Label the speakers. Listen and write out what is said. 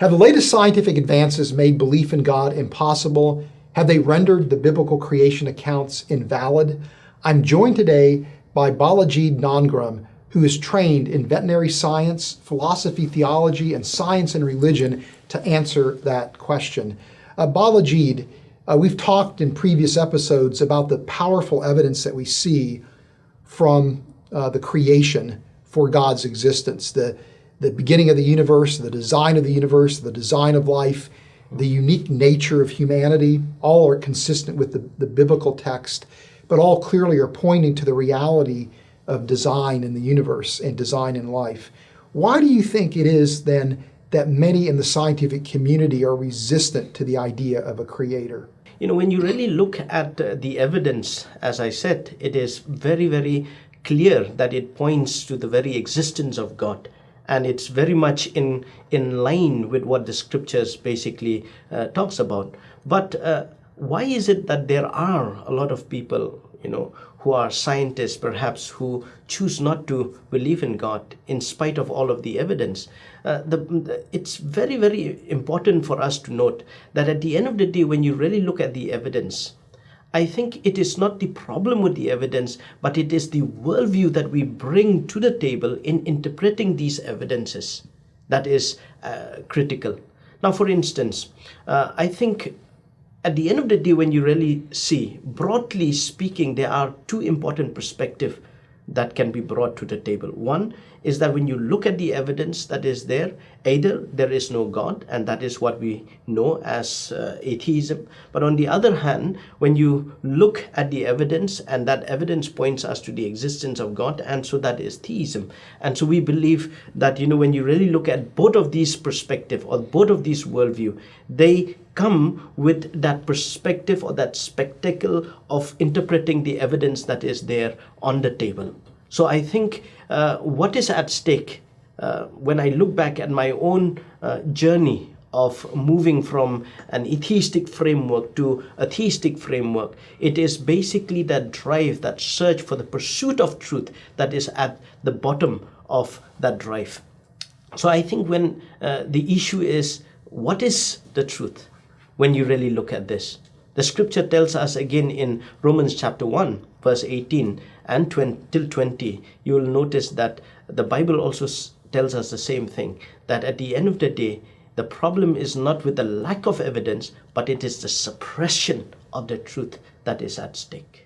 Speaker 1: Have the latest scientific advances made belief in God impossible? Have they rendered the biblical creation accounts invalid? I'm joined today by Balajied Nongrum, who is trained in veterinary science, philosophy, theology, and science and religion to answer that question. Balajied, we've talked in previous episodes about the powerful evidence that we see from the creation for God's existence, the beginning of the universe, the design of the universe, the design of life, the unique nature of humanity. All are consistent with the biblical text, but all clearly are pointing to the reality of design in the universe and design in life. Why do you think it is then that many in the scientific community are resistant to the idea of a creator?
Speaker 2: You know, when you really look at the evidence, as I said, it is very, very clear that it points to the very existence of God. And it's very much in line with what the scriptures basically talks about. But why is it that there are a lot of people, who are scientists perhaps, who choose not to believe in God in spite of all of the evidence? It's very, very important for us to note that at the end of the day, when you really look at the evidence, I think it is not the problem with the evidence, but it is the worldview that we bring to the table in interpreting these evidences that is critical. Now, for instance, I think at the end of the day, when you really see, broadly speaking, there are two important perspectives that can be brought to the table. One is that when you look at the evidence that is there, either there is no God, and that is what we know as atheism. But on the other hand, when you look at the evidence, and that evidence points us to the existence of God, and so that is theism. And so we believe that, when you really look at both of these perspectives, or both of these worldview, they come with that perspective or that spectacle of interpreting the evidence that is there on the table. So I think what is at stake when I look back at my own journey of moving from an atheistic framework to a theistic framework, it is basically that drive, that search for the pursuit of truth that is at the bottom of that drive. So I think when the issue is, what is the truth? When you really look at this, the scripture tells us again in Romans chapter 1, verse 18 and till 20, you will notice that the Bible also tells us the same thing, that at the end of the day, the problem is not with the lack of evidence, but it is the suppression of the truth that is at stake.